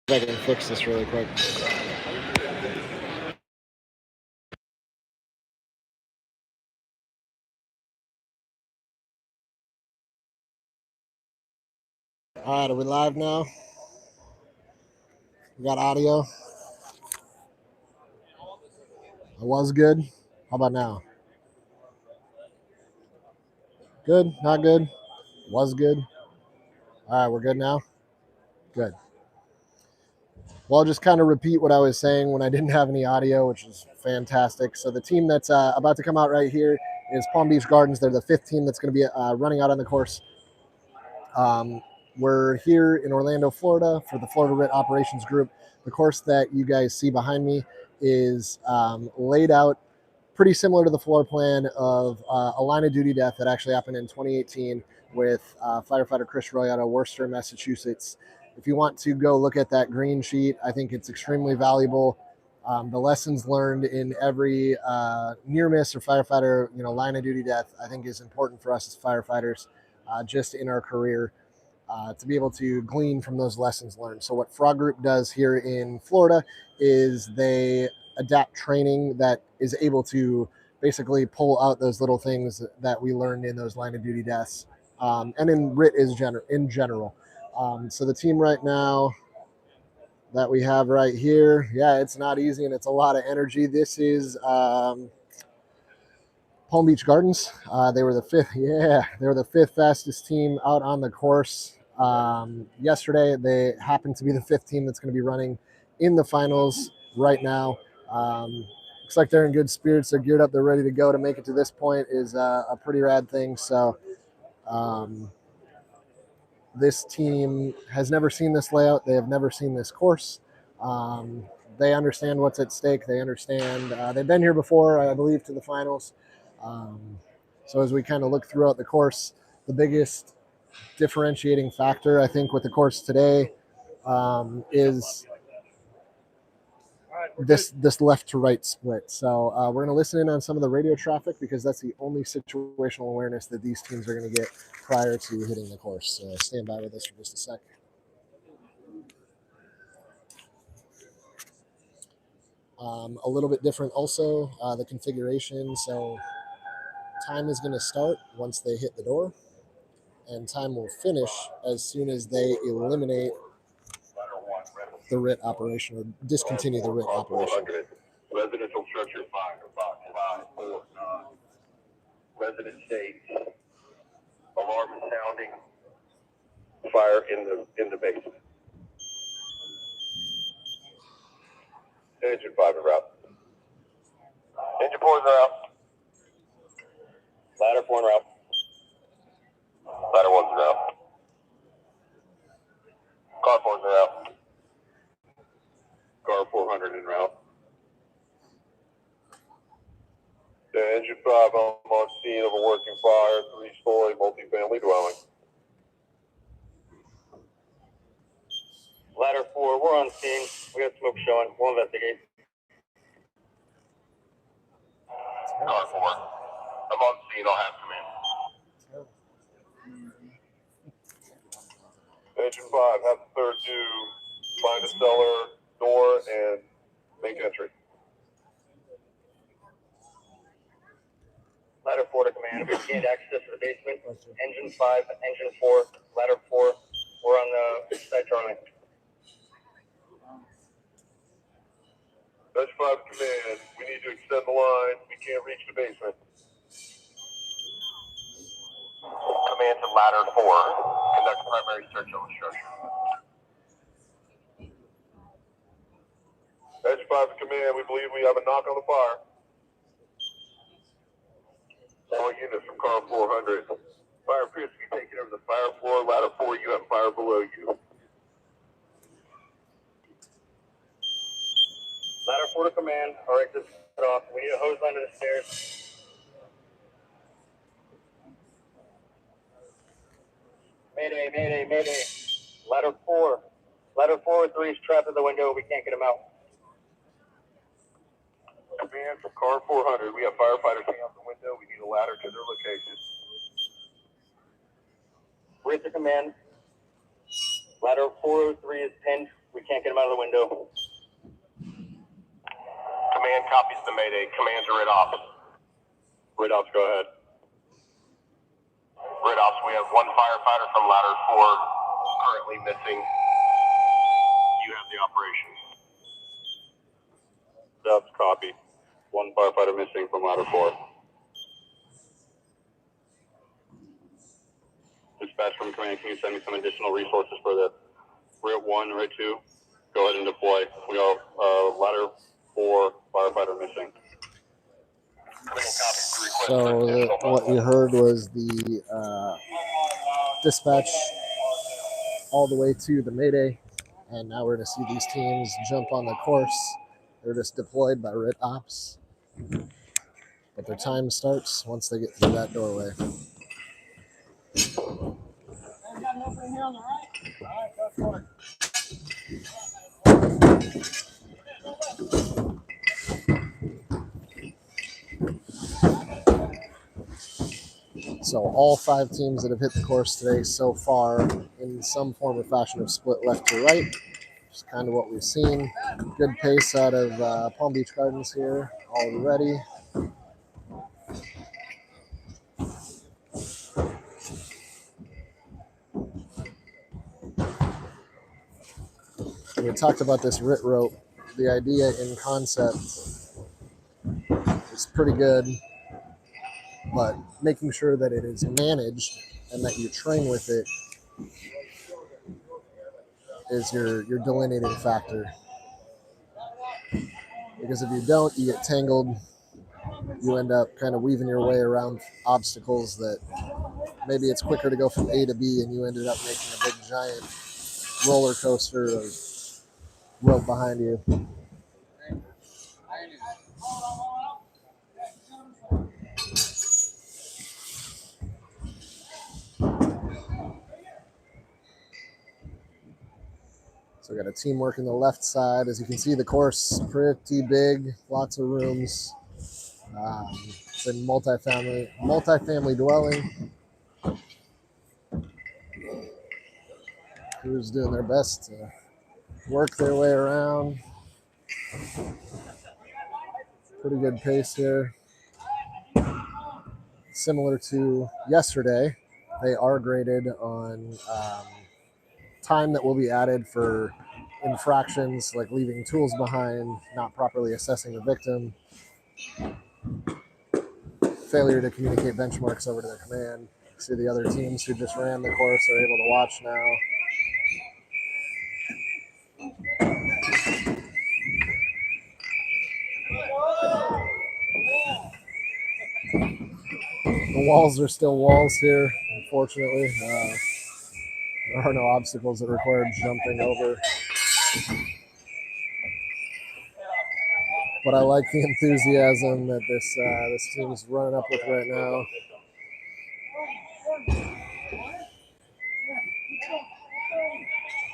I can fix this really quick. All right, are we live now? We got audio. I was good. How about now? Good? Not good? Was good? All right, we're good now? Good. Well, I'll just kind of repeat what I was saying when I didn't have any audio, which is fantastic. So the team that's about to come out right here is Palm Beach Gardens. They're the fifth team that's going to be running out on the course. We're here in Orlando, Florida for the Florida RIT Operations Group. The course that you guys see behind me is laid out pretty similar to the floor plan of a line of duty death that actually happened in 2018 with firefighter Chris Roy out of Worcester, Massachusetts. If you want to go look at that green sheet, I think it's extremely valuable. The lessons learned in every near miss or firefighter, line of duty death, I think is important for us as firefighters, just in our career. To be able to glean from those lessons learned. So what Frog Group does here in Florida is they adapt training that is able to basically pull out those little things that we learned in those line of duty deaths, and in RIT in general. So the team right now that we have right here, yeah, it's not easy and it's a lot of energy. This is Palm Beach Gardens. They were the fifth. Yeah, they were the fifth fastest team out on the course. Yesterday, they happened to be the fifth team that's going to be running in the finals right now. Looks like they're in good spirits. They're geared up. They're ready to go. To make it to this point is a pretty rad thing. So this team has never seen this layout. They have never seen this course. They understand what's at stake. They understand. They've been here before, I believe, to the finals. So as we kind of look throughout the course, the biggest differentiating factor, I think, with the course today is this left to right split. So we're going to listen in on some of the radio traffic because that's the only situational awareness that these teams are going to get prior to hitting the course. So stand by with us for just a sec. A little bit different also, the configuration. So time is going to start once they hit the door, and time will finish as soon as they eliminate the RIT operation or discontinue the RIT operation. Residential structure 549. Resident states alarm is sounding. Fire in the basement. Engine 5 is out. Engine 4 is out. Ladder 4 en route. Ladder 1 is out. Car 4 is out. Car 400 en route. Engine 5 on scene of a working fire, 3-story multifamily dwelling. Ladder 4, we're on scene. We got smoke showing. We'll investigate. Car 4, I'm on scene. I'll have command. Engine 5, have the third do find a cellar door and make entry. Ladder 4 to command. We've gained access to the basement. Engine 5, engine 4, ladder 4. We're on the side Charlie. Dutch 5 command. We need to extend the line. We can't reach the basement. Command to ladder 4. Conduct primary search of the structure. Dutch 5 command. We believe we have a knock on the fire. All units from car 400. Fire appears to be taking over the fire floor. Ladder 4, you have fire below you. Ladder 4 to command. Our exit's cut off. We need a hose line to the stairs. Mayday, mayday, mayday. Ladder 4. Ladder 4 3 is trapped in the window. We can't get him out. Command from car 400. We have firefighters hanging out the window. We need a ladder to their location. Raise to command. Ladder 403 is pinned. We can't get him out of the window. Command copies the mayday. Commands are red ops. Red ops, go ahead. Red ops, we have one firefighter from ladder 4 currently missing. You have the operation. Dubs, copy. One firefighter missing from ladder 4. Dispatch from command, can you send me some additional resources for the RIT 1, RIT 2? Go ahead and deploy. We have ladder 4 firefighter missing. So what you heard was the dispatch all the way to the Mayday, and now we're going to see these teams jump on the course. They're just deployed by RIT Ops, but their time starts once they get through that doorway. So all 5 teams that have hit the course today so far in some form or fashion have split left to right, which is kind of what we've seen. Good pace out of Palm Beach Gardens here already. We talked about this RIT rope. The idea in concept is pretty good, but making sure that it is managed and that you train with it is your delineating factor. Because if you don't, you get tangled. You end up kind of weaving your way around obstacles that maybe it's quicker to go from A to B, and you ended up making a big giant roller coaster of rope behind you. So we got a team working the left side. As you can see, the course pretty big, lots of rooms. It's a multifamily dwelling. Crews doing their best to work their way around. Pretty good pace here. Similar to yesterday, they are graded on time that will be added for infractions like leaving tools behind, not properly assessing the victim, failure to communicate benchmarks over to the command. See the other teams who just ran the course are able to watch now. The walls are still walls here, unfortunately. There are no obstacles that require jumping over. But I like the enthusiasm that this team is running up with right now.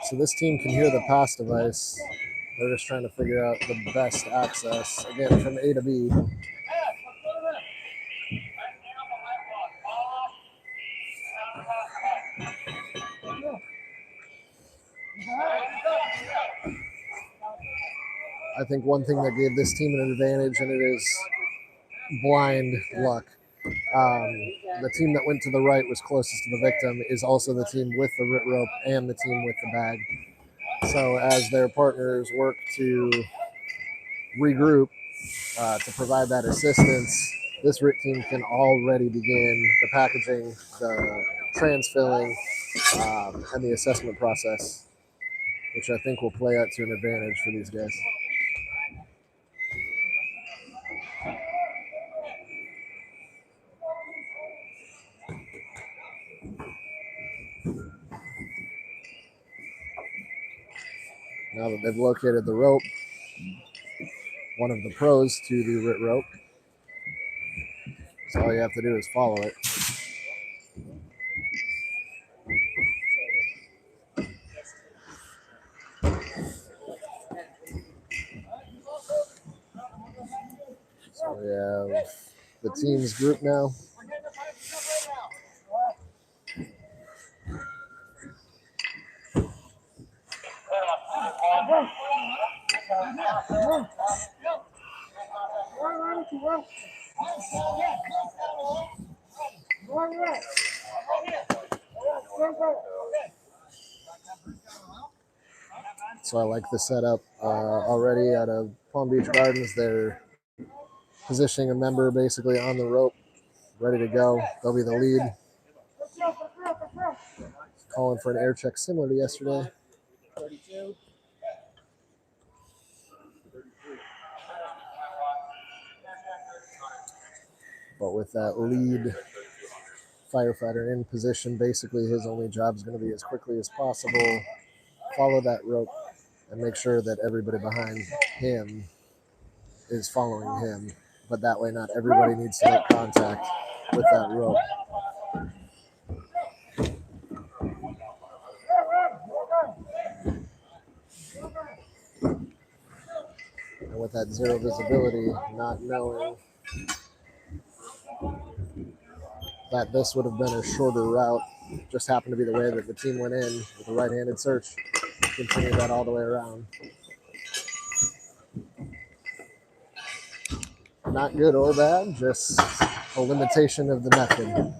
So this team can hear the pass device. They're just trying to figure out the best access, again, from A to B. I think one thing that gave this team an advantage, and it is blind luck. The team that went to the right was closest to the victim is also the team with the RIT rope and the team with the bag. So as their partners work to regroup to provide that assistance, this RIT team can already begin the packaging, the transfilling, and the assessment process, which I think will play out to an advantage for these guys. Now that they've located the rope, one of the pros to the RIT rope, so all you have to do is follow it. So we have the teams group now. So I like the setup already out of Palm Beach Gardens. They're positioning a member basically on the rope, ready to go. They'll be the lead. Calling for an air check similar to yesterday. But with that lead firefighter in position, basically his only job is going to be as quickly as possible, follow that rope, and make sure that everybody behind him is following him. But that way, not everybody needs to make contact with that rope. And with that zero visibility, not knowing that this would have been a shorter route, just happened to be the way that the team went in with a right-handed search. Continue that all the way around. Not good or bad, just a limitation of the method.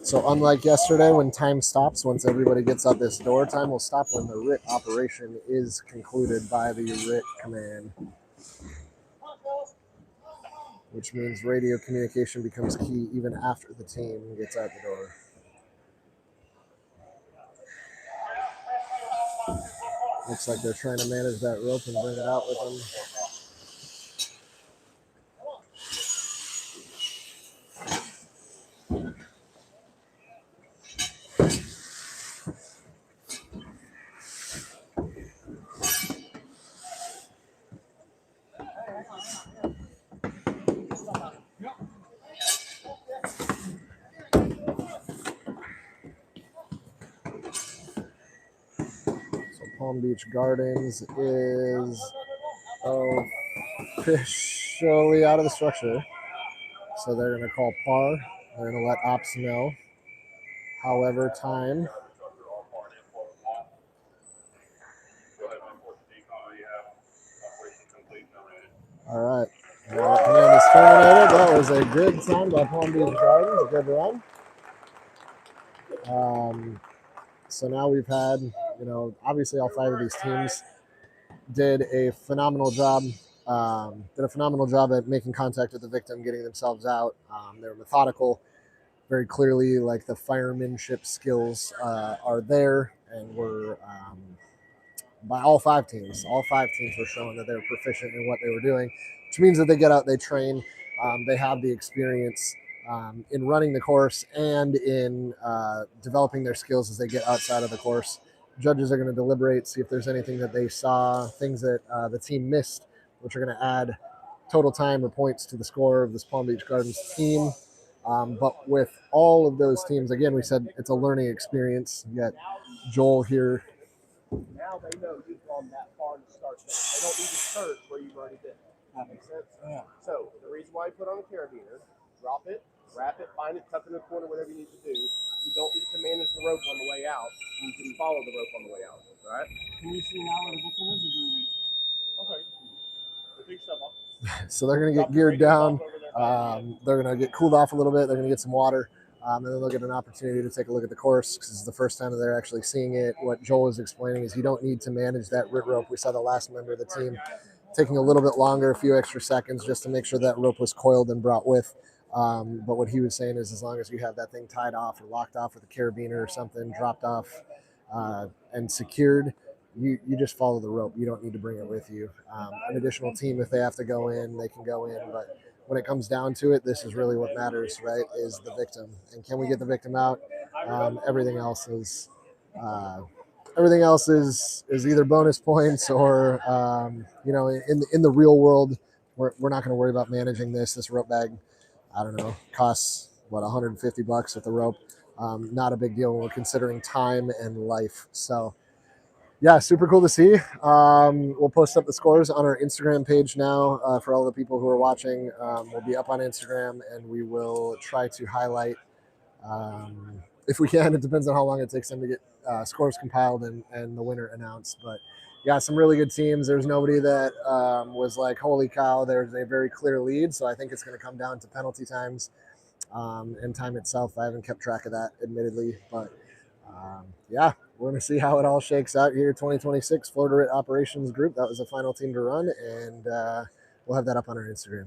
So unlike yesterday when time stops, once everybody gets out this door, time will stop when the RIT operation is concluded by the RIT command. Which means radio communication becomes key even after the team gets out the door. Looks like they're trying to manage that rope and bring it out with them. Palm Beach Gardens is officially out of the structure. So they're going to call par. They're going to let ops know. However, time. All right. Command is terminated. That was a good time by Palm Beach Gardens. A good run. So now we've had, obviously all 5 of these teams did a phenomenal job. At making contact with the victim, getting themselves out. They're methodical, very clearly, like the firemanship skills are there, and we're by all 5 teams. All 5 teams were showing that they were proficient in what they were doing, which means that they get out, they train, they have the experience in running the course and in developing their skills as they get outside of the course. Judges are going to deliberate, see if there's anything that they saw, things that the team missed, which are going to add total time or points to the score of this Palm Beach Gardens team. But with all of those teams, again, we said it's a learning experience. You got Joel here. Now they know you've gone that far to start. They don't need to start where you've already been. That makes sense? Yeah. So the reason why you put on a carabiner, drop it, wrap it, find it, tuck it in the corner, whatever you need to do. You don't need to manage the rope on the way out. You can follow the rope on the way out. All right? Can you see now where the victim is, or do we? Okay. The big stuff off. So they're going to get geared down. They're going to get cooled off a little bit. They're going to get some water. And then they'll get an opportunity to take a look at the course because it's the first time that they're actually seeing it. What Joel is explaining is you don't need to manage that RIT rope. We saw the last member of the team taking a little bit longer, a few extra seconds, just to make sure that rope was coiled and brought with. But what he was saying is as long as you have that thing tied off or locked off with a carabiner or something, dropped off and secured, you just follow the rope. You don't need to bring it with you. An additional team, if they have to go in, they can go in. But when it comes down to it, this is really what matters, right, is the victim. And can we get the victim out? Everything else is either bonus points or, in the real world, we're not going to worry about managing this. This rope bag, I don't know, costs, $150 with the rope. Not a big deal when we're considering time and life. So, yeah, super cool to see. We'll post up the scores on our Instagram page now for all the people who are watching. We'll be up on Instagram, and we will try to highlight if we can. It depends on how long it takes them to get scores compiled and the winner announced. But yeah, some really good teams. There's nobody that was like, holy cow, there's a very clear lead. So I think it's going to come down to penalty times and time itself. I haven't kept track of that, admittedly. But yeah, we're going to see how it all shakes out here. 2026 Florida Operations Group. That was the final team to run. And we'll have that up on our Instagram.